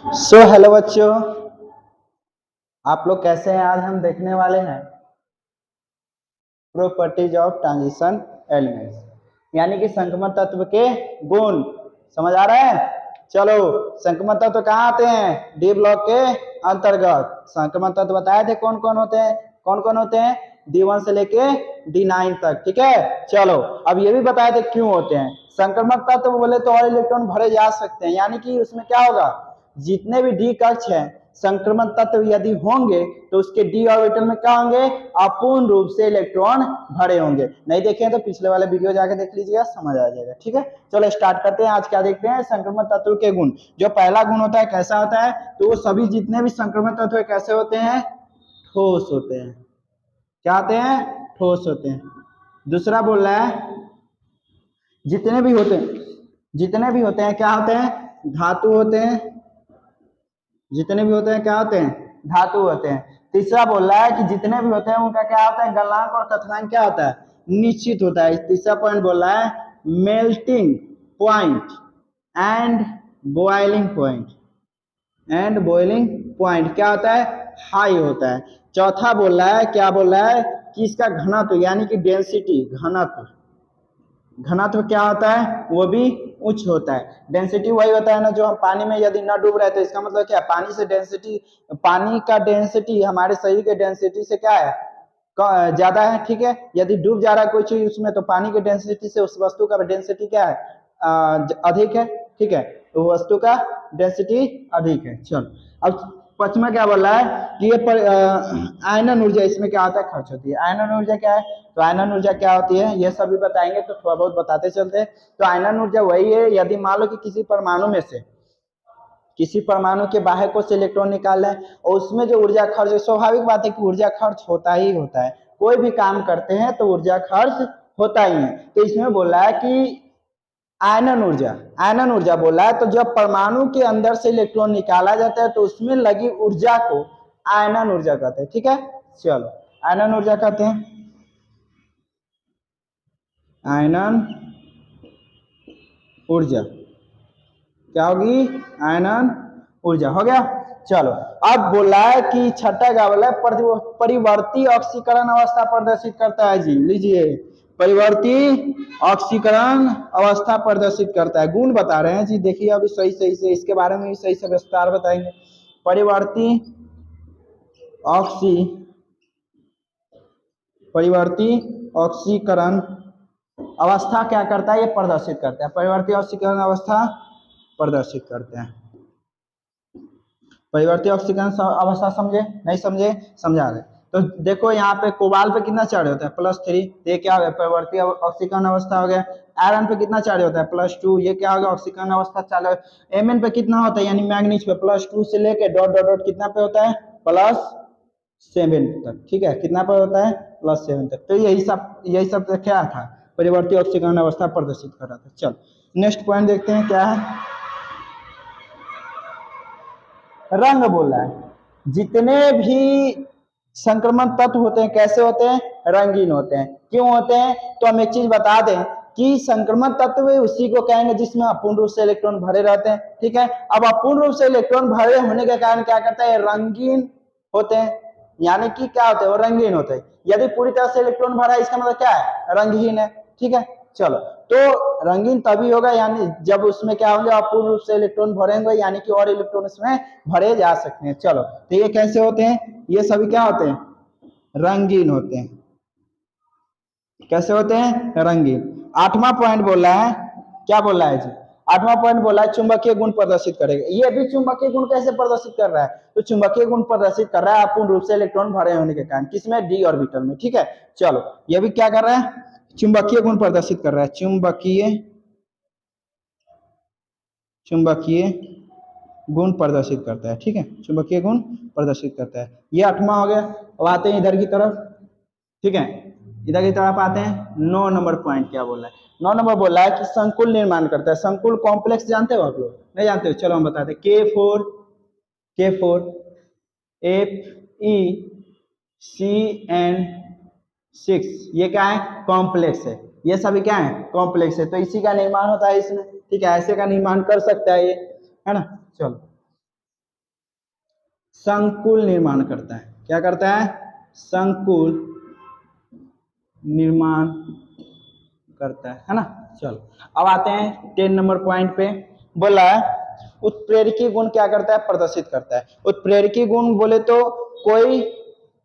Hello बच्चों, आप लोग कैसे हैं। आज हम देखने वाले हैं प्रॉपर्टीज ऑफ ट्रांजिशन एलिमेंट्स, यानी कि संक्रमण तत्व के गुण। समझ आ रहा है। चलो, संक्रमण तत्व कहाँ आते हैं? डी ब्लॉक के अंतर्गत संक्रमण तत्व बताए थे कौन कौन होते हैं। कौन कौन होते हैं? D1 से लेके D9 तक। ठीक है, चलो अब ये भी बताए थे क्यों होते हैं। संक्रमण तत्व बोले तो और इलेक्ट्रॉन भरे जा सकते हैं, यानी कि उसमें क्या होगा, जितने भी डी कक्ष हैं संक्रमण तत्व यदि होंगे तो उसके डी ऑर्बिटल में क्या होंगे, अपूर्ण रूप से इलेक्ट्रॉन भरे होंगे। नहीं देखे तो पिछले वाले वीडियो जाके देख लीजिएगा, समझ आ जाएगा। ठीक है, चलो स्टार्ट करते हैं। आज क्या देखते हैं? संक्रमण तत्व के गुण। जो पहला गुण होता है कैसा होता है, तो वो सभी जितने भी संक्रमण तत्व कैसे होते हैं, ठोस होते हैं। क्या होते हैं? ठोस होते हैं। दूसरा बोल रहा है जितने भी होते हैं क्या होते हैं, धातु होते हैं। जितने भी होते हैं क्या होते हैं, धातु होते हैं। तीसरा बोल रहा है कि जितने भी होते हैं उनका क्या होता है, गलनांक और कथनांक क्या होता है, निश्चित होता है। तीसरा पॉइंट बोल रहा है melting point and boiling point क्या होता है, हाई होता है। चौथा बोल रहा है, क्या बोल रहा है कि इसका घनत्व यानी कि डेंसिटी, घनत्व क्या होता है, वो भी उच्च होता है। डेंसिटी वही होता है ना, जो हम पानी में यदि न डूब रहे तो इसका मतलब क्या, पानी से डेंसिटी, पानी का डेंसिटी हमारे शरीर के डेंसिटी से क्या है, ज्यादा है। ठीक है, यदि डूब जा रहा है कोई चीज उसमें तो पानी के डेंसिटी से उस वस्तु का डेंसिटी क्या है, अधिक है। ठीक है, तो वस्तु का डेंसिटी अधिक है। चलो अब पचमा क्या बोल रहा है कि ये आयनन ऊर्जा इसमें क्या होता है, खर्च होती है। आयनन ऊर्जा क्या है, तो आयनन ऊर्जा क्या होती है ये सभी बताएंगे, तो थोड़ा बहुत बताते चलते हैं। तो आयनन ऊर्जा वही है, यदि मान लो कि किसी परमाणु के बाह्य कोश से इलेक्ट्रॉन निकाल रहे हैं और उसमें जो ऊर्जा खर्च, स्वाभाविक बात है कि ऊर्जा खर्च होता ही होता है। कोई भी काम करते हैं तो ऊर्जा खर्च होता ही है। तो इसमें बोल रहा है कि आयनन ऊर्जा बोल रहा है, तो जब परमाणु के अंदर से इलेक्ट्रॉन निकाला जाता है तो उसमें लगी ऊर्जा को आयनन ऊर्जा कहते हैं। ठीक है, चलो आयनन ऊर्जा कहते हैं, आयनन ऊर्जा क्या होगी, आयनन ऊर्जा। हो गया। चलो अब बोला है कि छठा क्या बोला है, परिवर्ती ऑक्सीकरण अवस्था प्रदर्शित करता है। जी लीजिए, परिवर्ती ऑक्सीकरण अवस्था प्रदर्शित करता है। गुण बता रहे हैं जी, देखिए अभी सही से इसके बारे में भी सही से विस्तार बताएंगे। परिवर्ती ऑक्सीकरण अवस्था क्या करता है, ये प्रदर्शित करता है। परिवर्ती ऑक्सीकरण अवस्था प्रदर्शित करते हैं। परिवर्ती ऑक्सीकरण अवस्था समझे, नहीं समझे, समझा रहे। तो देखो यहाँ पे कोबाल पे कितना चार्ज होता है, +3, ये क्या हो गया, परिवर्ती ऑक्सीकरण अवस्था हो गया। आयरन पे कितना चार्ज होता है, +2, ये क्या होगा, ऑक्सीकरण अवस्था चालू। Mn पे कितना होता है, यानी मैग्नीज पे +2 से लेके डॉट डॉट डॉट कितना पे होता है, +7 तक। ठीक है, कितना पे होता है, +7 तक। तो यही सब क्या था, परिवर्ती ऑक्सीकरण अवस्था प्रदर्शित कर रहा था। चलो नेक्स्ट पॉइंट देखते हैं क्या है। रंग बोला है, जितने भी संक्रमण तत्व होते हैं कैसे होते हैं, रंगीन होते हैं। क्यों होते हैं, तो हम एक चीज बता दें कि संक्रमण तत्व उसी को कहेंगे जिसमें अपूर्ण रूप से इलेक्ट्रॉन भरे रहते हैं। ठीक है, अब अपूर्ण रूप से इलेक्ट्रॉन भरे होने के कारण क्या करता है, रंगीन होते हैं, यानी कि क्या होते हैं, वो रंगीन होते हैं। यदि पूरी तरह से इलेक्ट्रॉन भरा है इसका मतलब क्या है, रंगहीन है। ठीक है, चलो तो रंगीन तभी होगा यानी जब उसमें क्या होंगे, अपूर्ण रूप से इलेक्ट्रॉन भरेंगे, यानी कि और इलेक्ट्रॉन इसमें भरे जा सकते हैं। चलो तो ये कैसे होते हैं, ये सभी क्या होते हैं, रंगीन होते हैं। कैसे होते हैं, रंगीन। आठवां पॉइंट बोला है, क्या बोला है जी, आठवां पॉइंट बोला है चुंबकीय गुण प्रदर्शित करेगा। ये भी चुंबकीय गुण कैसे प्रदर्शित कर रहा है, तो चुंबकीय गुण प्रदर्शित कर रहा है अपूर्ण रूप से इलेक्ट्रॉन भरे होने के कारण, किसमें, डी ऑर्बिटल में। ठीक है, चलो ये भी क्या कर रहा है, चुंबकीय गुण प्रदर्शित कर रहा है, चुंबकीय गुण प्रदर्शित करता है। ठीक है, चुंबकीय गुण प्रदर्शित करता है। ये 8वां हो गया। अब आते हैं इधर की तरफ। ठीक है, इधर की तरफ आते हैं। 9 नंबर पॉइंट क्या बोला है, 9 नंबर बोला है कि संकुल निर्माण करता है। संकुल कॉम्प्लेक्स जानते हो आप लोग, नहीं जानते हो, चलो हम बताते हैं। K4 FeCN6, ये क्या है, कॉम्प्लेक्स है। ये सभी क्या है, कॉम्प्लेक्स है, तो इसी का निर्माण होता है इसमें। ठीक है, ऐसे का निर्माण कर सकता है ये, है ना। चलो संकुल निर्माण करता है। क्या करता है? संकुल निर्माण करता है ना। चलो अब आते हैं 10 नंबर पॉइंट पे। बोला है उत्प्रेरकी गुण क्या करता है? प्रदर्शित करता है। उत्प्रेरकी गुण बोले तो कोई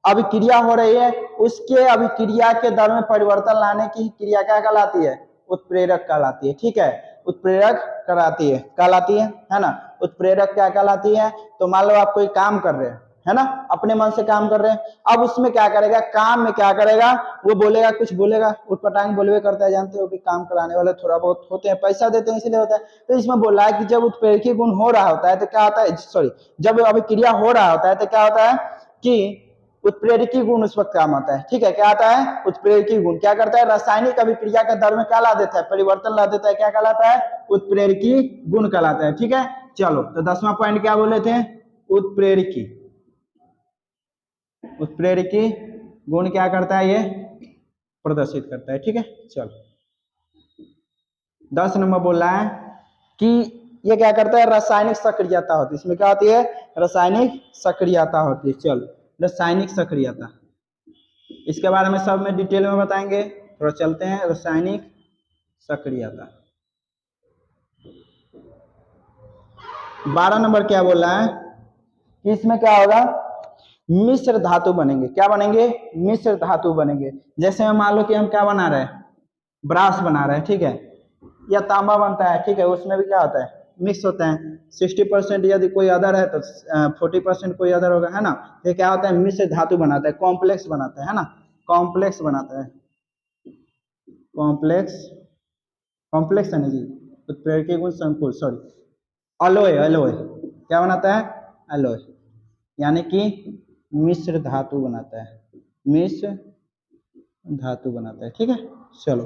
अभिक्रिया हो रही है, उसके अभिक्रिया के दर में परिवर्तन लाने की क्रिया क्या कहलाती है? उत्प्रेरक कहलाती है। ठीक है, उत्प्रेरक कहलाती है ना। उत्प्रेरक क्या कहलाती है? तो मान लो आप कोई काम कर रहे हैं, है ना, अपने मन से काम कर रहे हैं, अब उसमें क्या करेगा? काम में क्या करेगा? वो बोलेगा, कुछ बोलेगा, उठपटांग बोलवे करता है। जानते हो कि काम कराने वाले थोड़ा बहुत होते हैं, पैसा देते हैं इसलिए होता है। तो इसमें बोला है कि जब उत्प्रेरकी गुण हो रहा होता है तो क्या होता है, सॉरी, जब अभिक्रिया हो रहा होता है तो क्या होता है कि उत्प्रेरकी गुण उस वक्त काम आता है। ठीक है, क्या आता है? उत्प्रेरकी गुण क्या करता है? रासायनिक अभिक्रिया के दर में क्या ला देता है? परिवर्तन ला देता है। क्या कहलाता है? उत्प्रेरकी गुण कहलाता है। ठीक है, चलो तो 10वां पॉइंट क्या बोले थे? उत्प्रेरकी गुण क्या करता है? ये प्रदर्शित करता है। ठीक है, चलो 10 नंबर बोल रहा है कि ये क्या करता है? रासायनिक सक्रियता होती है। इसमें क्या होती है? रासायनिक सक्रियता होती है। चलो, रासायनिक सक्रियता, इसके बारे में सब में डिटेल में बताएंगे। थोड़ा चलते हैं। रासायनिक सक्रियता 12 नंबर क्या बोल रहा है कि इसमें क्या होगा? मिश्र धातु बनेंगे। क्या बनेंगे? मिश्र धातु बनेंगे। जैसे हम मान लो कि हम क्या बना रहे हैं? ब्रास बना रहे हैं। ठीक है, या तांबा बनता है। ठीक है, उसमें भी क्या होता है? मिक्स होता है। 60% यदि कोई अदर है तो 40% कोई अदर होगा, है ना। ये क्या होता है? मिश्र धातु बनाता है, कॉम्प्लेक्स बनाता है ना। कॉम्प्लेक्स बनाता है, कॉम्प्लेक्स है ना जी। उत्प्रेरकी गुण संकुल, सॉरी, अलोय क्या बनाता है? अलोय, यानी कि मिश्र धातु बनाता है, मिश्र धातु बनाता है। ठीक है, चलो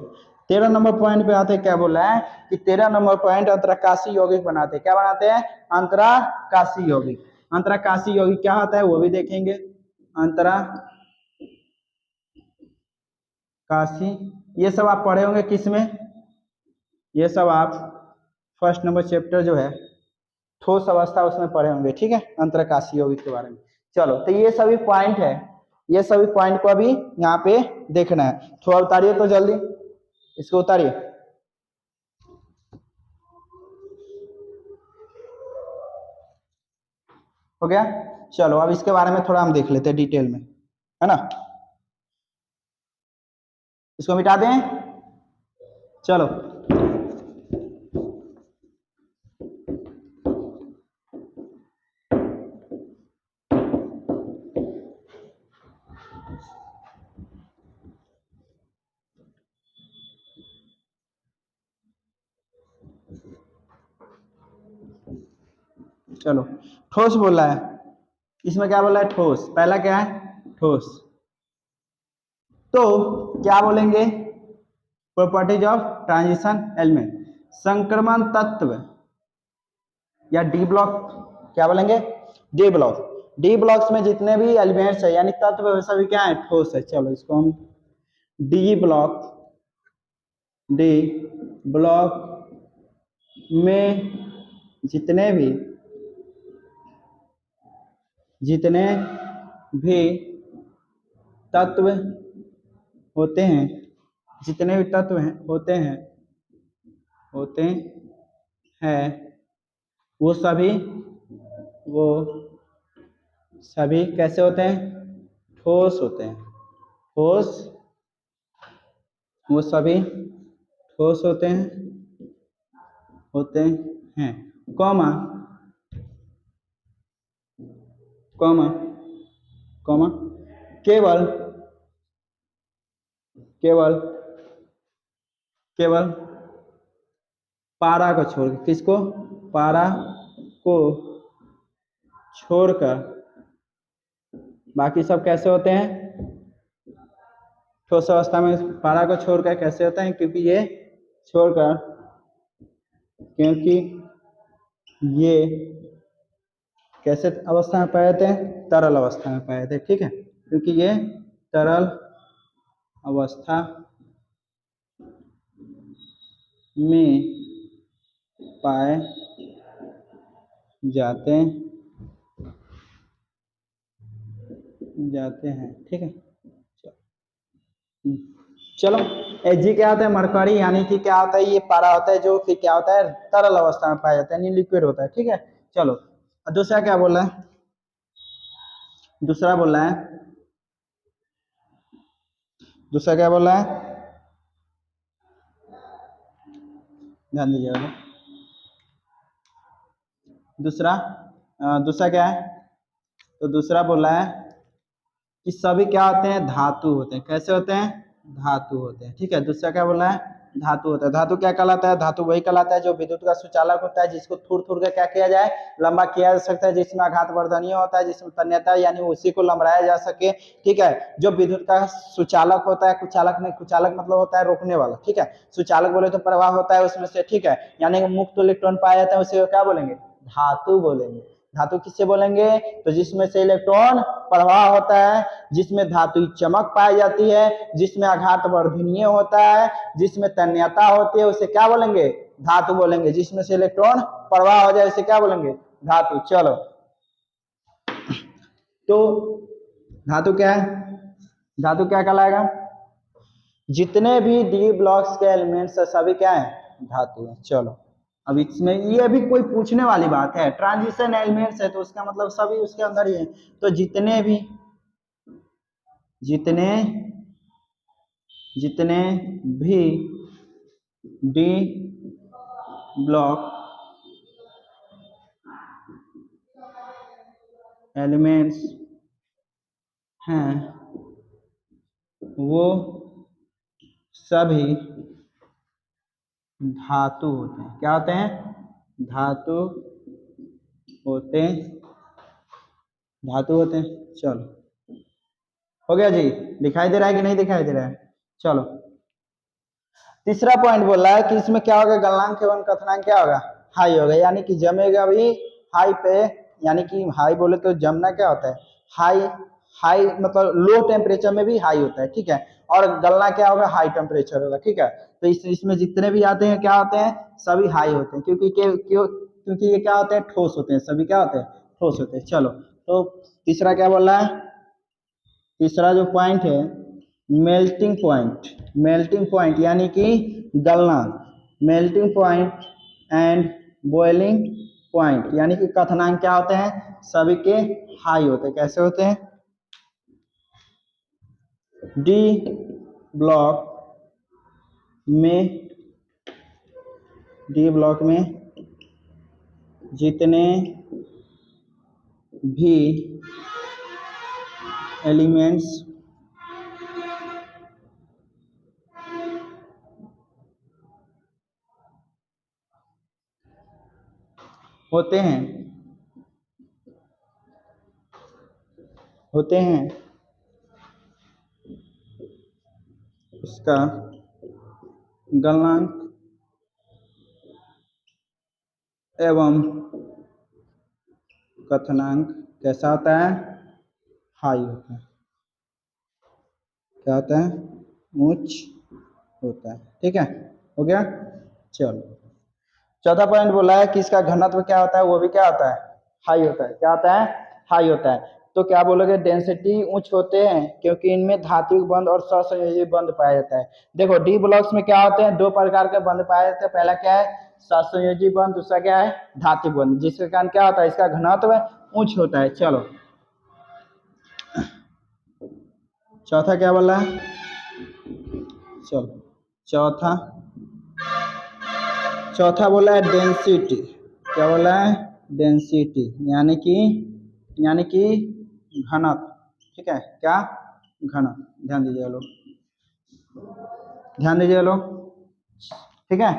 13 नंबर पॉइंट पे आते हैं। क्या बोला है कि 13 नंबर पॉइंट अंतराकाशी यौगिक बनाते हैं। क्या बनाते हैं? अंतराकाशी यौगिक। अंतराकाशी यौगिक क्या होता है वो भी देखेंगे। अंतराकाशी, ये सब आप पढ़े होंगे किस में? ये सब आप फर्स्ट नंबर चैप्टर जो है ठोस अवस्था, उसमें पढ़े होंगे। ठीक है, अंतरकाशीय यौगिक के बारे में। चलो तो ये सभी पॉइंट है, ये सभी पॉइंट को अभी यहाँ पे देखना है। थोड़ा उतारिए तो जल्दी, इसको उतारिए। हो गया? चलो अब इसके बारे में थोड़ा हम देख लेते हैं डिटेल में, है ना। इसको मिटा दें। चलो चलो, ठोस बोल रहा है। इसमें क्या बोला है? ठोस। पहला क्या है? ठोस। तो क्या बोलेंगे? प्रॉपर्टीज ऑफ ट्रांजिशन एलिमेंट, संक्रमण तत्व या डी ब्लॉक, क्या बोलेंगे? D block. डी ब्लॉक्स में जितने भी एलिमेंट्स है यानी तत्व है सभी क्या है? ठोस है। चलो इसको हम डी ब्लॉक, डी ब्लॉक में जितने भी तत्व होते हैं, जितने भी तत्व हैं होते हैं वो सभी कैसे होते हैं? ठोस होते हैं। ठोस, वो सभी ठोस होते हैं, कॉमा कॉमा कॉमा केवल केवल केवल पारा को छोड़, किसको? पारा को छोड़कर बाकी सब कैसे होते हैं? ठोस अवस्था में पारा को छोड़कर कैसे होते हैं? क्योंकि ये कैसे अवस्था में पाए जाते हैं? तरल अवस्था में पाए जाते हैं। ठीक है, क्योंकि ये तरल अवस्था में पाए जाते जाते हैं, ठीक है। चलो Hg क्या होता है, मरकरी, यानी कि क्या होता है, ये पारा होता है जो फिर क्या होता है, तरल अवस्था में पाया जाता है, यानी लिक्विड होता है, ठीक है। चलो दूसरा क्या बोला है, दूसरा बोला है, दूसरा क्या बोला है, ध्यान दीजिएगा। दूसरा दूसरा क्या है, तो दूसरा बोला है कि सभी क्या होते हैं, धातु होते हैं। कैसे होते हैं, धातु होते हैं, ठीक है। दूसरा क्या बोला है, धातु होता है। धातु क्या कहलाता है, धातु वही कहलाता है जो विद्युत का सुचालक होता है, जिसको थूर थूर के क्या किया जाए, लंबा किया जा सकता है, जिसमें आघात वर्धनीय होता है, जिसमें तन्यता यानी उसी को लंबाया जा सके, ठीक है। जो विद्युत का सुचालक होता है, कुचालक नहीं, कुचालक मतलब होता है रोकने वाला, ठीक है। सुचालक बोले तो प्रवाह होता है उसमें से, ठीक है, यानी मुक्त इलेक्ट्रॉन पाया जाता है, उसे क्या बोलेंगे, धातु बोलेंगे। धातु किससे बोलेंगे, तो जिसमें से इलेक्ट्रॉन प्रवाह होता है, जिसमें धातु चमक पाई जाती है, जिसमें आघात वर्धनीय होता है, जिसमें तन्यता होती है, उसे क्या बोलेंगे, धातु बोलेंगे। जिसमें से इलेक्ट्रॉन प्रवाह हो जाए उसे क्या बोलेंगे, धातु। चलो तो धातु क्या है, धातु क्या कहलाएगा, जितने भी डी ब्लॉक्स के एलिमेंट्स है सभी क्या है, धातु है। चलो अब इसमें ये भी कोई पूछने वाली बात है, ट्रांजिशन एलिमेंट्स है तो उसका मतलब सभी उसके अंदर ही है। तो जितने भी डी ब्लॉक एलिमेंट्स हैं वो सभी धातु होते हैं। क्या होते हैं, धातु होते हैं, धातु होते हैं। चलो हो गया जी, दिखाई दे रहा है कि नहीं दिखाई दे रहा है। चलो तीसरा पॉइंट बोल रहा है कि इसमें क्या होगा, गलनांक एवं कथनांक क्या होगा, हाई होगा, यानी कि जमेगा भी हाई पे, यानी कि हाई बोले तो जमना क्या होता है, हाई, हाई मतलब लो टेम्परेचर में भी हाई होता है, ठीक है। और गलना क्या होगा, हाई टेम्परेचर होगा, ठीक है। तो इसमें जितने भी आते हैं क्या होते हैं, सभी हाई होते हैं, क्योंकि ये क्या होते हैं, ठोस होते हैं, सभी क्या होते हैं, ठोस होते हैं। चलो तो तीसरा क्या बोल रहा है, तीसरा जो पॉइंट है मेल्टिंग पॉइंट, मेल्टिंग पॉइंट यानी कि गलनांक, melting point and boiling point, यानी कि कथनांक क्या होते हैं, सभी के हाई होते हैं। कैसे होते हैं, डी ब्लॉक में, डी ब्लॉक में जितने भी एलिमेंट्स होते हैं, होते हैं उसका गलनांक एवं कथनांक कैसा होता है, हाई होता है। क्या होता है, उच्च होता है, ठीक है। हो गया। चलो चौथा पॉइंट बोला है कि इसका घनत्व क्या होता है, वो भी क्या होता है, हाई होता है। क्या होता है, हाई होता है। तो क्या बोलोगे, डेंसिटी उच्च होते हैं क्योंकि इनमें धात्विक बंध और सहसंयोजी बंध पाया जाता है। देखो डी ब्लॉक्स में क्या होते हैं, दो प्रकार के बंध पाए जाते हैं। पहला क्या है, सहसंयोजी बंध, दूसरा क्या है, धात्विक बंध, जिसके कारण क्या होता है, इसका घनत्व उच्च होता है। चलो चौथा क्या बोला है, चलो चौथा बोला है डेंसिटी। क्या बोला है, डेंसिटी यानी कि घनत्व, ठीक है। क्या, घनत्व, ध्यान दीजिए लोग, ध्यान दीजिए लोग, ठीक है।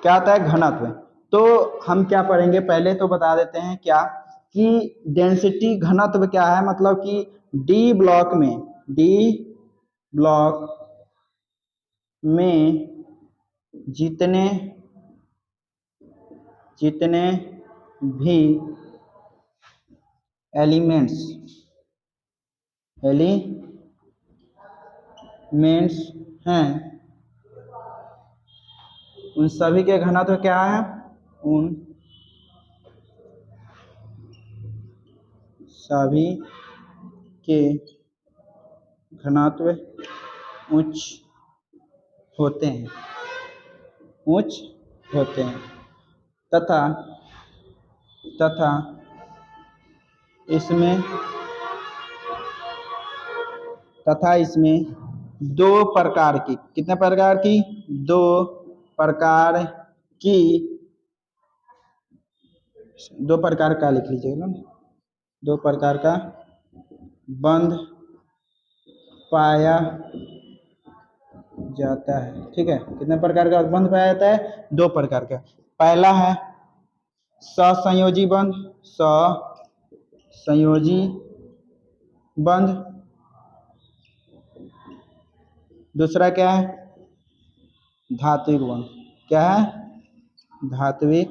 क्या होता है, घनत्व। तो हम क्या पढ़ेंगे, पहले तो बता देते हैं क्या कि डेंसिटी घनत्व क्या है, मतलब कि डी ब्लॉक में जितने भी एलिमेंट्स हैं उन सभी के घनत्व क्या है, उन सभी के घनत्व उच्च होते हैं, उच्च होते हैं तथा इसमें दो प्रकार की, कितने प्रकार की, दो प्रकार की, दो प्रकार का लिख लीजिएगा, दो प्रकार का बंध पाया जाता है। ठीक है, कितने प्रकार का बंध पाया जाता है, दो प्रकार का। पहला है सहसंयोजी बंध, सहसंयोजी बंध। दूसरा क्या है, धात्विक बंध। क्या है, धात्विक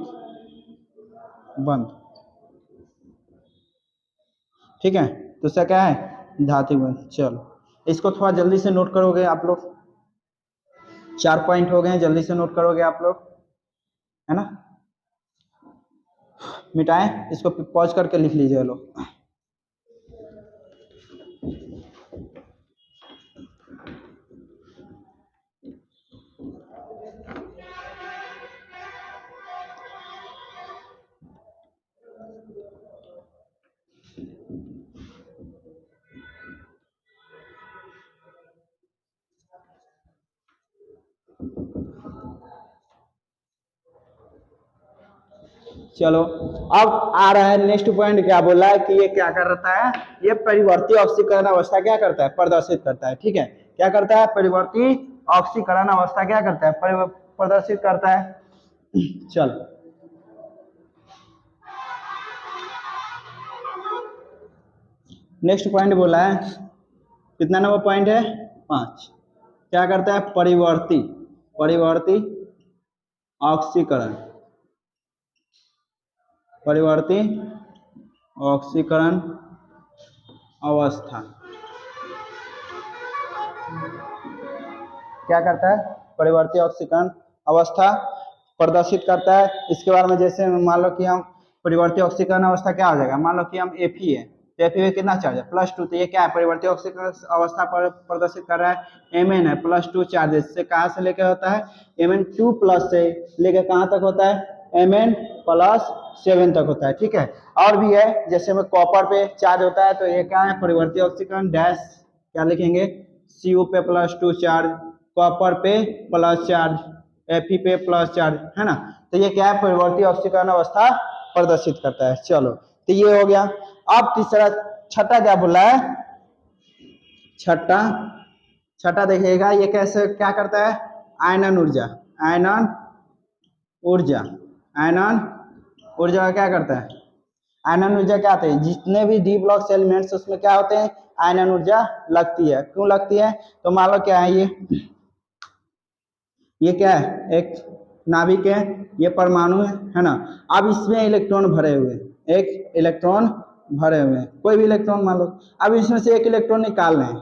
बंध। ठीक है, दूसरा क्या है, धात्विक बंध। चलो इसको थोड़ा जल्दी से नोट करोगे आप लोग, 4 पॉइंट हो गए, जल्दी से नोट करोगे आप लोग, है ना। मिटाएं इसको, पॉज करके लिख लीजिए लोग। चलो अब आ रहा है नेक्स्ट पॉइंट, क्या बोला है कि ये क्या करता है, ये परिवर्ती ऑक्सीकरण अवस्था क्या करता है, प्रदर्शित करता है। ठीक है, क्या करता है, परिवर्ती ऑक्सीकरण अवस्था क्या करता है, प्रदर्शित करता है। चलो नेक्स्ट पॉइंट बोला है, कितना नंबर पॉइंट है, 5। क्या करता है, परिवर्ती ऑक्सीकरण, परिवर्ती ऑक्सीकरण अवस्था क्या करता है, परिवर्ती ऑक्सीकरण अवस्था प्रदर्शित करता है। इसके बारे में जैसे मान लो कि हम परिवर्ती ऑक्सीकरण अवस्था क्या हो जाएगा, मान लो कि हम Fe है, तो Fe में कितना चार्ज है, +2, तो ये क्या है, परिवर्ती ऑक्सीकरण अवस्था पर प्रदर्शित कर रहा है। Mn है +2 चार्जेस से कहाँ से लेकर होता है, Mn2+ से लेकर कहाँ तक होता है, Mn+7 तक होता है। ठीक है, और भी है, जैसे में कॉपर पे चार्ज होता है, तो ये क्या है, परिवर्ती ऑक्सीकरण डैश, क्या लिखेंगे, Cu पे +2 चार्ज, कॉपर पे प्लस चार्ज, Fe पे प्लस चार्ज, है ना। तो ये क्या है, परिवर्ती ऑक्सीकरण अवस्था प्रदर्शित करता है। चलो तो ये हो गया। अब तीसरा, छठा क्या बोला है, छठा देखिएगा, ये कैसे क्या करता है, आयनन ऊर्जा, आयनन ऊर्जा क्या करता है, आयनन ऊर्जा क्या आते हैं, जितने भी डी ब्लॉक एलिमेंट्स उसमें क्या होते हैं, आयनन ऊर्जा लगती है। क्यों लगती है, तो मान लो क्या है, ये क्या है, एक नाभिक है, ये परमाणु है ना। अब इसमें इलेक्ट्रॉन भरे हुए, एक इलेक्ट्रॉन भरे हुए हैं, कोई भी इलेक्ट्रॉन मान लो। अब इसमें से एक इलेक्ट्रॉन निकाल रहे हैं,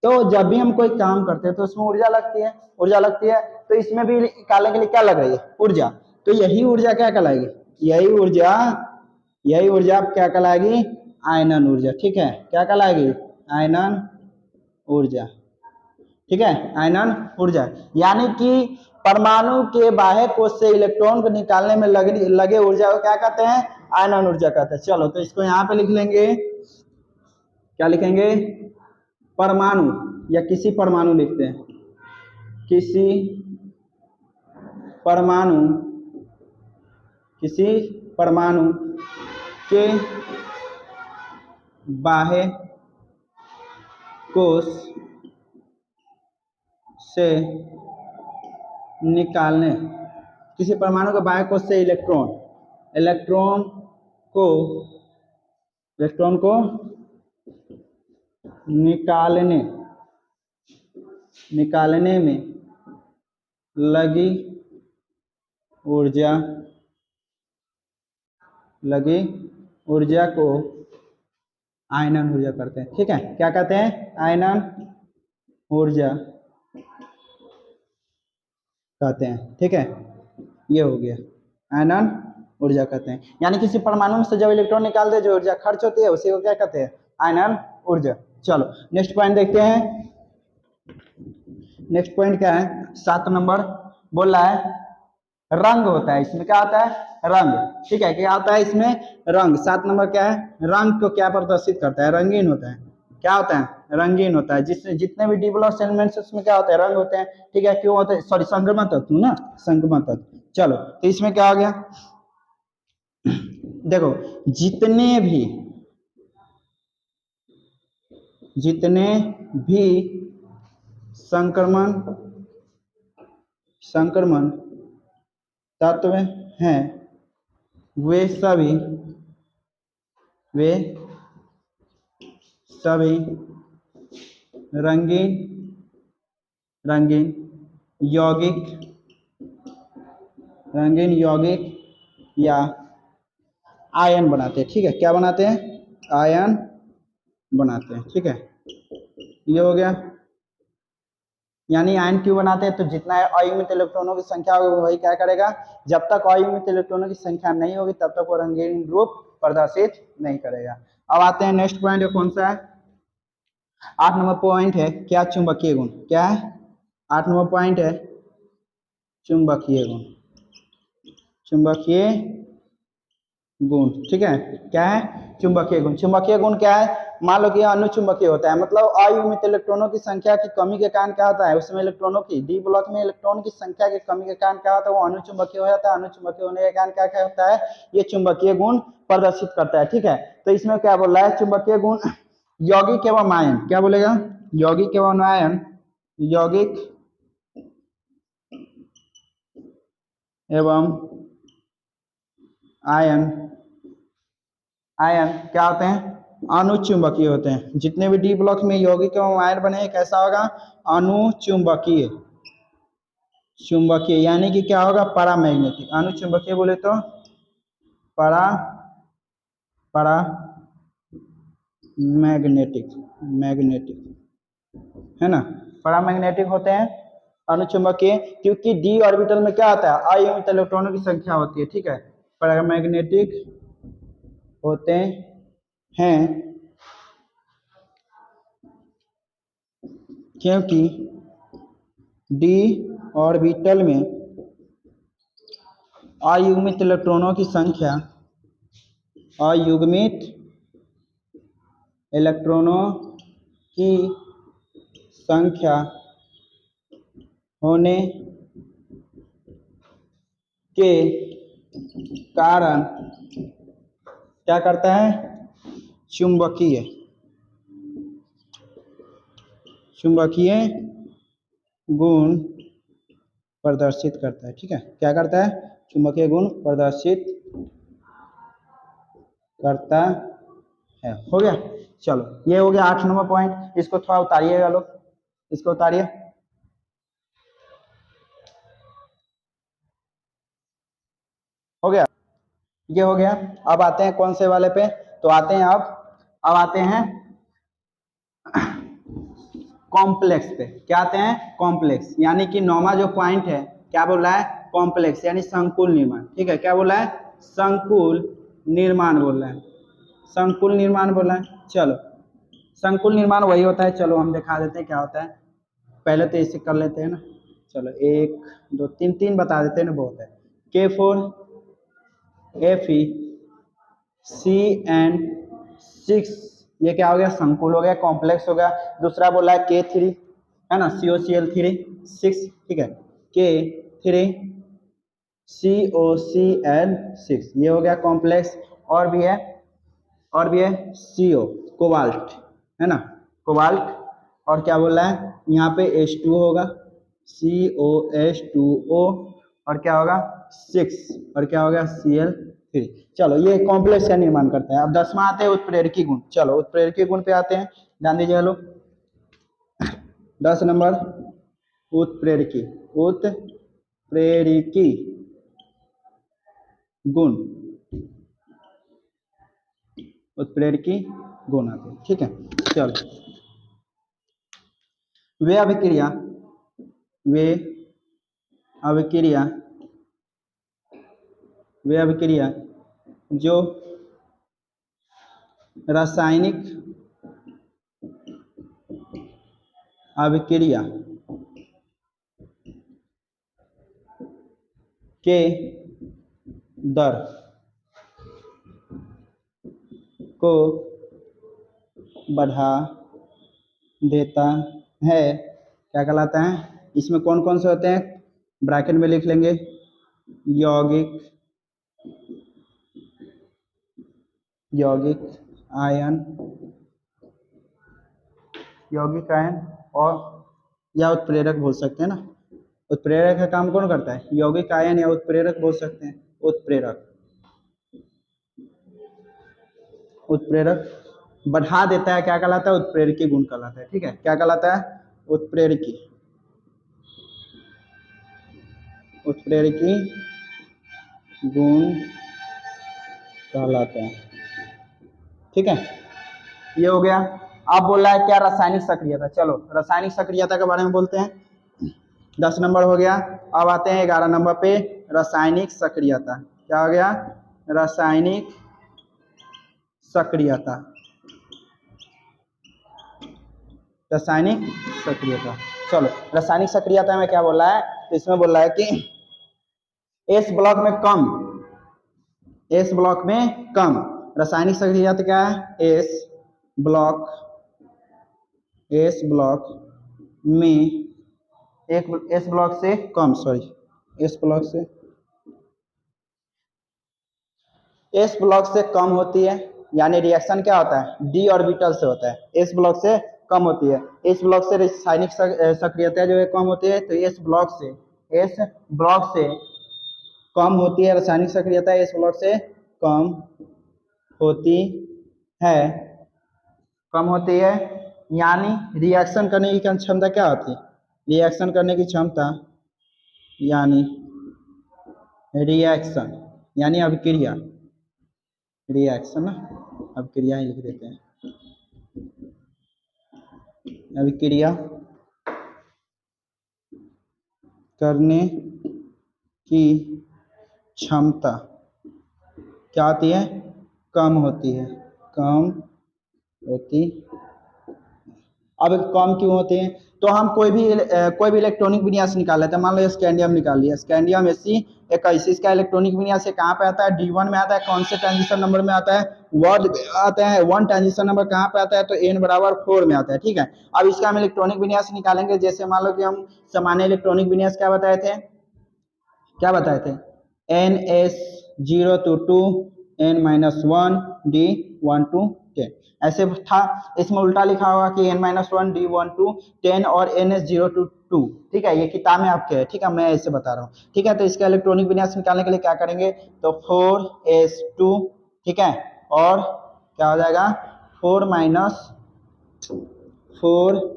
तो जब भी हम कोई काम करते हैं तो उसमें ऊर्जा लगती है, तो इसमें भी निकालने के लिए क्या लग रही है, ऊर्जा। तो यही ऊर्जा क्या कहलाएगी, यही ऊर्जा क्या कहलाएगी, आयनन ऊर्जा। ठीक है, क्या कहलाएगी, आयनन ऊर्जा। ठीक है, आयनन ऊर्जा, यानी कि परमाणु के बाह्य कोश से इलेक्ट्रॉन को निकालने में लगे ऊर्जा को क्या कहते हैं, आयनन ऊर्जा कहते हैं। चलो तो इसको यहाँ पे लिख लेंगे, क्या लिखेंगे, परमाणु, या किसी परमाणु लिखते हैं, किसी परमाणु के बाह्य कोश से निकालने, किसी परमाणु के बाह्य कोश से इलेक्ट्रॉन को निकालने में लगी ऊर्जा को आयनन ऊर्जा करते हैं। ठीक है, क्या कहते हैं, आयनन ऊर्जा कहते हैं। ठीक है, ये हो गया, आयनन ऊर्जा कहते हैं। यानी किसी परमाणु से जब इलेक्ट्रॉन निकालते हैं, जो ऊर्जा खर्च होती है उसी को क्या कहते हैं, आयनन ऊर्जा। चलो नेक्स्ट पॉइंट देखते हैं। नेक्स्ट पॉइंट क्या है, 7 नंबर बोल रहा है रंग होता है, इसमें क्या होता है रंग, ठीक है, क्या होता है इसमें रंग। 7 नंबर क्या है, रंग को क्या प्रदर्शित करता है, रंगीन होता है, क्या होता है रंगीन होता है। जिसमें जितने भी डी ब्लॉक एलिमेंट्स उसमें क्या होता है रंग होते हैं, ठीक है, क्यों होते हैं, सॉरी संक्रमण तत्व ना, संक्रमण तत्व। चलो तो इसमें क्या हो गया, देखो जितने भी संक्रमण तत्व हैं वे सभी रंगीन यौगिक या आयन बनाते हैं, ठीक है, क्या बनाते हैं, आयन बनाते हैं, ठीक है, ये हो गया। यानी आयन क्यों बनाते हैं, तो जितना अयुग्मित इलेक्ट्रॉनों की संख्या होगी वही क्या करेगा, जब तक अयुग्मित इलेक्ट्रॉनों की संख्या नहीं होगी तब तक वो रंगीन रूप प्रदर्शित नहीं करेगा। अब आते हैं नेक्स्ट पॉइंट, कौन सा है, 8 नंबर पॉइंट है, क्या चुंबकीय गुण, क्या है 8 नंबर पॉइंट है चुंबकीय गुण, ठीक है, क्या है चुंबकीय गुण। चुंबकीय गुण क्या है, मान लो कि अनुचुंबकीय होता है, मतलब अयुग्मित इलेक्ट्रॉनों की संख्या की कमी के कारण क्या होता है, उसमें इलेक्ट्रॉनों की डी ब्लॉक में इलेक्ट्रॉन की संख्या की कमी के कारण क्या होता है, वो अनुचुंबकीय हो जाता है। अनुचुंबकीय होने के कारण क्या क्या होता है, ये चुंबकीय गुण प्रदर्शित करता है, ठीक है। तो इसमें क्या बोल रहा है, चुंबकीय गुण यौगिक एवं आयन, क्या बोलेगा, यौगिक एवं आयन, यौगिक एवं आयन क्या होते हैं, अनुचुंबकीय होते हैं। जितने भी डी ब्लॉक में यौगिक एवं आयन बने हैं कैसा होगा, अनुचुंबकीय, चुंबकीय यानी कि क्या होगा, पैरामैग्नेटिक। अनुचुंबकीय बोले तो पैरा मैग्नेटिक है ना, पैरामैग्नेटिक होते हैं अनुचुंबकीय, क्योंकि डी ऑर्बिटल में क्या होता है अयुग्मित इलेक्ट्रॉनों की संख्या होती है, ठीक है। पैरामैग्नेटिक होते हैं क्योंकि डी ऑर्बिटल में अयुग्मित इलेक्ट्रॉनों की संख्या, अयुग्मित इलेक्ट्रॉनों की संख्या होने के कारण क्या करता है, चुंबकीय गुण प्रदर्शित करता है, ठीक है, क्या करता है, चुंबकीय गुण प्रदर्शित करता है। हो गया, चलो ये हो गया 8 नंबर पॉइंट। इसको थोड़ा उतारिएगा लोग, इसको उतारिए, हो गया, ये हो गया। अब आते हैं कौन से वाले पे, तो आते हैं अब आते हैं कॉम्प्लेक्स पे। क्या आते हैं, कॉम्प्लेक्स, यानी कि 9वां जो पॉइंट है क्या बोल रहा है, कॉम्प्लेक्स यानी संकुल निर्माण, ठीक है, क्या बोल रहा है, संकुल निर्माण बोल रहा है, संकुल निर्माण बोल रहा है। चलो संकुल निर्माण वही होता है, चलो हम दिखा देते हैं क्या होता है, पहले तो इसे कर लेते हैं ना, चलो 1 2 3 3 बता देते हैं ना, बहुत है। K4Fe CN6, ये क्या हो गया, संकुल हो गया, कॉम्प्लेक्स हो गया। दूसरा बोला है K3 है ना, COCl3 6, ठीक है, K3COCl6 ये हो गया कॉम्प्लेक्स। और भी है CO कोबाल्ट है ना, कोबाल्ट। और क्या बोल रहा है, यहाँ पे H2 होगा, COH2O, और क्या होगा 6, और क्या होगा Cl3। चलो ये कॉम्प्लेक्स का निर्माण करते हैं। अब 10वां आते हैं उत्प्रेरकी गुण। चलो उत्प्रेरकी गुण पे आते हैं, ध्यान दीजिए लोग। 10 नंबर उत्प्रेरकी गुण, उत्प्रेरकी गुण आते हैं, ठीक है। चलो वे अभिक्रिया जो रासायनिक अभिक्रिया के दर को बढ़ा देता है, क्या कहलाता है? इसमें कौन कौन से होते हैं? ब्रैकेट में लिख लेंगे, यौगिक आयन, और या उत्प्रेरक बोल सकते हैं ना। उत्प्रेरक का काम कौन करता है? यौगिक आयन या उत्प्रेरक बोल सकते हैं। उत्प्रेरक बढ़ा देता है, क्या कहलाता है? उत्प्रेरकी गुण कहलाता है। ठीक है, क्या कहलाता है? उत्प्रेरकी गुण कहलाता है। ठीक है, ये हो गया। अब बोल रहा है क्या? रासायनिक सक्रियता। चलो रासायनिक सक्रियता के बारे में बोलते हैं। 10 नंबर हो गया। अब आते हैं 11 नंबर पे, रासायनिक सक्रियता। क्या हो गया? रासायनिक सक्रियता। चलो रासायनिक सक्रियता में क्या बोल रहा है? तो इसमें बोल रहा है कि एस ब्लॉक में कम रासायनिक सक्रियता क्या है? एस ब्लॉक में एस ब्लॉक से कम, एस ब्लॉक से कम होती है, यानी रिएक्शन क्या होता है? डी ऑर्बिटल से होता है। एस ब्लॉक से कम होती है। एस ब्लॉक से रासायनिक सक्रियता जो है कम होती है, तो एस ब्लॉक से कम होती है रासायनिक सक्रियता। एस ब्लॉक से कम होती है, यानी रिएक्शन करने की क्षमता क्या होती है? रिएक्शन करने की क्षमता यानी अभिक्रिया, अभिक्रिया ही लिख देते हैं। अभिक्रिया करने की क्षमता क्या होती है? कम होती है। अब कम क्यों होते हैं? तो हम कोई भी इलेक्ट्रॉनिक विन्यास निकाल लेते हैं। मान लो स्कैंडियम निकाल लिया, स्कैंडियम Fe21, इसका इलेक्ट्रॉनिक विन्यास कहाँ पे आता है? D1 में आता है। कौन से ट्रांजिशन नंबर में आता है? वर्ड आता है। 1 ट्रांजिशन नंबर कहाँ पे आता है? तो n बराबर 4 में आता है। ठीक है, अब इसका हम इलेक्ट्रॉनिक विन्यास निकालेंगे। जैसे मान लो कि हम सामान्य इलेक्ट्रॉनिक विन्यास क्या बताए थे? NS022 N-1 D12 10, ऐसे था। इसमें उल्टा लिखा होगा कि N-1 D12 10 और NS022। ठीक है, ये किताब में आपके है। ठीक है, मैं ऐसे बता रहा हूँ। ठीक है, तो इसका इलेक्ट्रॉनिक विन्यास निकालने के लिए क्या करेंगे? तो 4s2, ठीक है, और क्या हो जाएगा? 4 -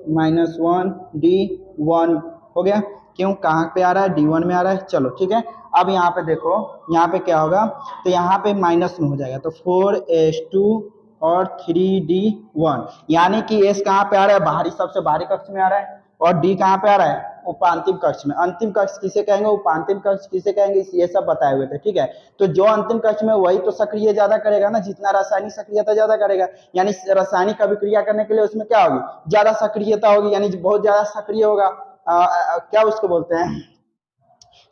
1 D1 हो गया। क्यों? कहाँ पे आ रहा है? D1 में आ रहा है। चलो ठीक है, अब यहाँ पे देखो, यहाँ पे क्या होगा? तो यहाँ पे माइनस में हो जाएगा, तो 4s2 और 3d1, यानी कि s कहाँ पे आ रहा है? बाहरी, सबसे बाहरी कक्ष में आ रहा है, और d कहाँ पे आ रहा है? उपांतिम कक्ष में। अंतिम कक्ष किसे कहेंगे? उपांतिम कक्ष किसे कहेंगे? ये सब बताए हुए थे। ठीक है, तो जो अंतिम कक्ष में, वही तो सक्रिय ज्यादा करेगा ना, जितना रासायनिक सक्रियता ज्यादा करेगा। यानी रासायनिक अभिक्रिया करने के लिए उसमें क्या होगी? ज्यादा सक्रियता होगी, यानी बहुत ज्यादा सक्रिय होगा। क्या उसको बोलते हैं?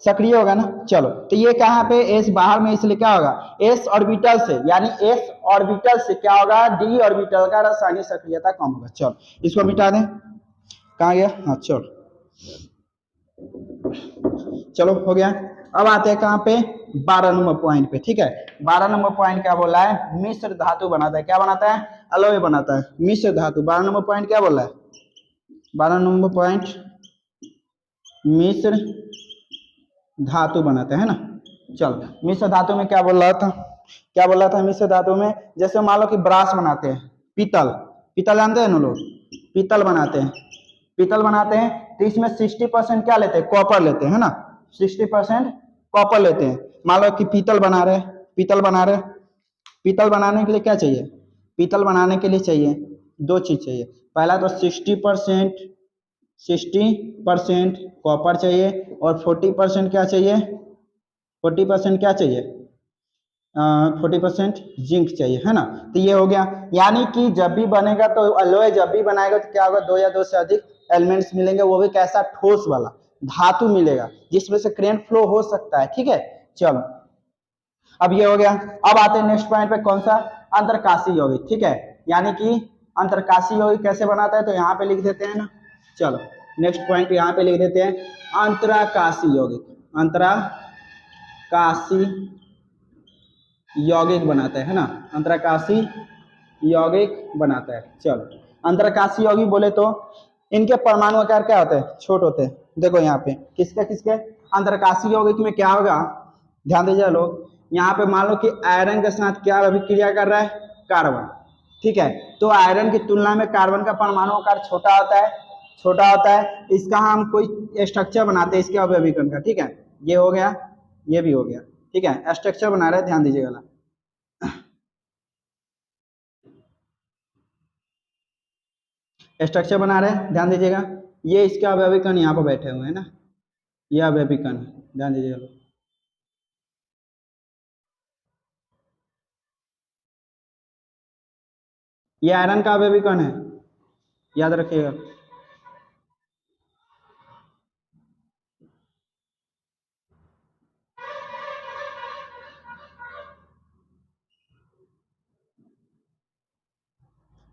सक्रिय होगा ना। चलो, तो ये कहाँ पे? एस बाहर में, इसलिए क्या होगा? एस ऑर्बिटल से, यानी एस ऑर्बिटल से क्या होगा? डी ऑर्बिटल का रासायनिक सक्रियता कम होगा। चलो इसको मिटा दें। कहाँ गया? हाँ चलो हो गया। अब आते हैं कहाँ पे? 12 नंबर पॉइंट पे। ठीक है, 12 नंबर पॉइंट क्या बोला है? मिश्र धातु बनाता है। क्या बनाता है? अलॉय बनाता है, मिश्र धातु। 12 नंबर पॉइंट क्या बोला है? 12 नंबर पॉइंट मिश्र धातु बनाता है ना। चल, मिश्र धातु में क्या बोल रहा था? मिश्र धातु में जैसे मान लो कि ब्रास बनाते हैं, पीतल जानते हैं ना लोग? पीतल बनाते हैं, तो इसमें 60% क्या लेते हैं? कॉपर लेते हैं ना। 60% कॉपर लेते हैं। मान लो कि पीतल बना रहे, पीतल बनाने के लिए क्या चाहिए? पीतल बनाने के लिए चाहिए 2 चीज चाहिए। पहला तो 60% कॉपर चाहिए, और 40% क्या चाहिए? 40% जिंक चाहिए, है ना। तो ये हो गया, यानी कि जब भी बनेगा तो अलॉय जब भी बनाएगा तो क्या होगा? 2 या 2 से अधिक एलिमेंट्स मिलेंगे, वो भी कैसा, ठोस वाला धातु मिलेगा जिसमें से करंट फ्लो हो सकता है। ठीक है, चलो अब ये हो गया। अब आते हैं नेक्स्ट पॉइंट पे, कौन सा, अंतरकाशी यौगिक। ठीक है, यानी कि अंतरकाशी यौगिक कैसे बनाता है, तो यहाँ पे लिख देते हैं ना। चलो नेक्स्ट पॉइंट यहाँ पे लिख देते हैं अंतराकाशी यौगिक। अंतराकाशी यौगिक बनाता है ना, अंतराकाशी यौगिक बनाता है। चलो अंतराकाशी यौगिक बोले तो इनके परमाणु आकार क्या होते हैं, छोटे होते हैं। देखो यहाँ पे किसके किसके अंतरकाशी यौगिक में क्या होगा, ध्यान दीजिए लोग। यहाँ पे मान लो कि आयरन के साथ क्या अभिक्रिया कर रहा है, कार्बन। ठीक है, तो आयरन की तुलना में कार्बन का परमाणु आकार छोटा होता है, छोटा होता है। इसका हम कोई स्ट्रक्चर बनाते हैं इसके अभिकरण का। ठीक है, ये हो गया, ये भी हो गया। ठीक है, स्ट्रक्चर बना रहे हैं, ध्यान दीजिएगा ना। स्ट्रक्चर बना रहे हैं, ध्यान दीजिएगा। ये इसके अभिकरण यहाँ पर बैठे हुए हैं ना, ये अभिकरण है, ध्यान दीजिएगा। ये आयरन का अभिकरण है, याद रखिएगा।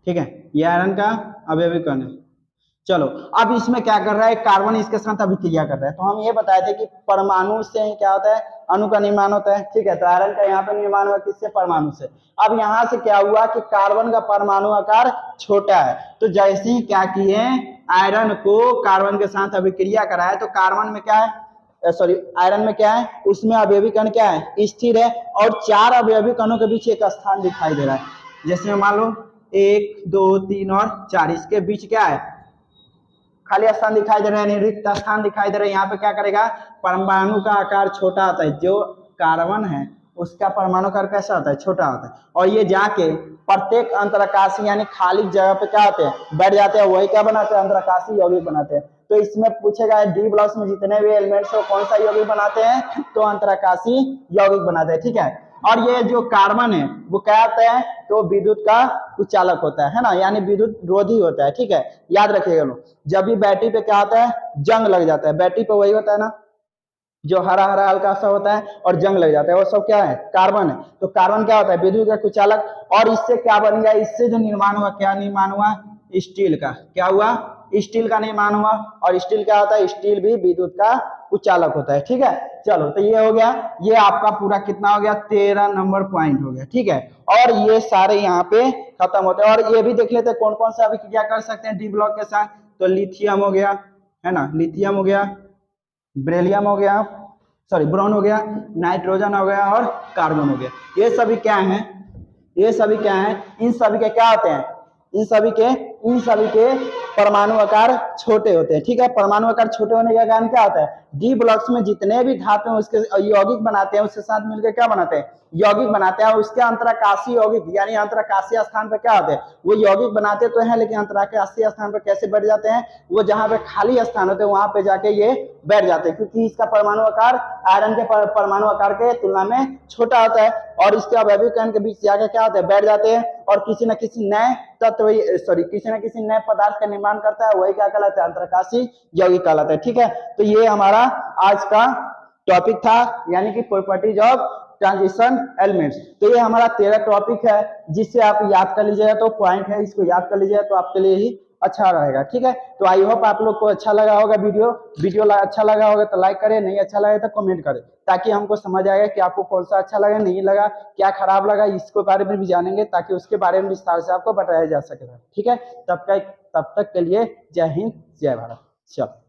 ठीक है, ये आयरन का अभिकरण है। चलो अब इसमें क्या कर रहा है, कार्बन इसके साथ अभिक्रिया कर रहा है। तो हम ये बताए थे कि परमाणु से क्या होता है, अणु का निर्माण होता है। ठीक है, तो आयरन का यहाँ पे निर्माण हुआ किससे, परमाणु से। अब यहाँ से क्या हुआ कि कार्बन का परमाणु आकार छोटा है, तो जैसे ही क्या किए, आयरन को कार्बन के साथ अभिक्रिया कराया, तो कार्बन में क्या है, सॉरी आयरन में क्या है, उसमें अवयवी कण क्या है, स्थिर है। और 4 अवयवी कणों के बीच एक स्थान दिखाई दे रहा है। जैसे मान लो 1 2 3 और 4, इसके बीच क्या है, खाली स्थान दिखाई दे रहा है, रिक्त स्थान दिखाई दे रहा है। यहाँ पे क्या करेगा, परमाणु का आकार छोटा होता है। जो कार्बन है उसका परमाणु आकार कैसा होता है, छोटा होता है। और ये जाके प्रत्येक अंतराकाशी यानी खाली जगह पे क्या होते हैं, बैठ जाते हैं, वही क्या बनाते हैं, अंतराकाशी यौगिक बनाते हैं। तो इसमें पूछेगा डी ब्लॉक्स में जितने भी एलिमेंट्स हो कौन सा यौगिक बनाते हैं, तो अंतराकाशी यौगिक बनाते हैं। ठीक है, और ये जो कार्बन है वो क्या होता है, तो विद्युत का कुचालक होता है ना, यानी विद्युत रोधी होता है। ठीक है, याद रखिएगा लोग, जब भी बैटरी पे क्या होता है, जंग लग जाता है, बैटरी पे वही होता है ना, जो हरा हरा हल्का सा होता है और जंग लग जाता है, वो सब क्या है, कार्बन है। तो कार्बन क्या होता है, विद्युत का कुचालक। और इससे क्या बन गया, इससे जो निर्माण हुआ, क्या निर्माण हुआ, स्टील का। क्या हुआ, स्टील का निर्माण हुआ। और स्टील क्या होता है, स्टील भी विद्युत का कुचालक होता है। ठीक है, चलो तो ये हो गया, ये आपका पूरा कितना हो गया, 13 नंबर पॉइंट हो गया। ठीक है, और ये सारे यहाँ पे खत्म होते हैं। और ये भी देख लेते हैं कौन कौन सा अभिक्रिया कर सकते हैं डी ब्लॉक के साथ। तो लिथियम हो गया, है ना, लिथियम हो गया, बेरिलियम हो गया, सॉरी बोरॉन हो गया, नाइट्रोजन हो गया और कार्बन हो गया। ये सभी क्या हैं, ये सभी क्या हैं, इन सभी के क्या होते हैं, इन सभी के परमाणु आकार छोटे होते हैं। ठीक है, परमाणु आकार छोटे होने का कारण क्या होता है, डी ब्लॉक्स में जितने भी धातु हैं उसके यौगिक बनाते हैं, उसके साथ मिलकर क्या बनाते हैं, यौगिक बनाते हैं। उसके अंतराकाशी यौगिक यानी अंतराकाशीय स्थान पर क्या होते हैं, वो यौगिक बनाते तो हैं, लेकिन अंतराकाशीय स्थान पर कैसे बैठ जाते हैं, वो जहां पे खाली स्थान होते हैं वहां पे जाके ये बैठ जाते हैं, क्योंकि इसका परमाणु आकार आयरन के परमाणु आकार के तुलना में छोटा होता है। और इसके अवयवी कण के बीच जाके क्या होता है, बैठ जाते हैं और किसी न किसी नए तत्व, सॉरी किसी न किसी नए पदार्थ का निर्माण करता है, वही क्या कहलाता है, अंतराकाशी यौगिक कहलाता है। ठीक है, तो ये हमारा आज का टॉपिक था, यानी कि प्रॉपर्टीज ऑफ ट्रांजिशन एलिमेंट्स। तो ये हमारा 13 टॉपिक है, जिससे आप याद कर लीजिएगा, तो पॉइंट है, इसको याद कर लीजिएगा तो आपके लिए ही अच्छा रहेगा। ठीक है, तो आई होप आप लोग को अच्छा लगा होगा वीडियो अच्छा लगा होगा तो लाइक करें, नहीं अच्छा लगे तो कमेंट करें, ताकि हमको समझ आएगा कि आपको कौन सा अच्छा लगा, नहीं लगा, क्या खराब लगा, इसके बारे में भी जानेंगे, ताकि उसके बारे में विस्तार से आपको बताया जा सके। ठीक है, तब तक के लिए जय हिंद जय भारत। चलो।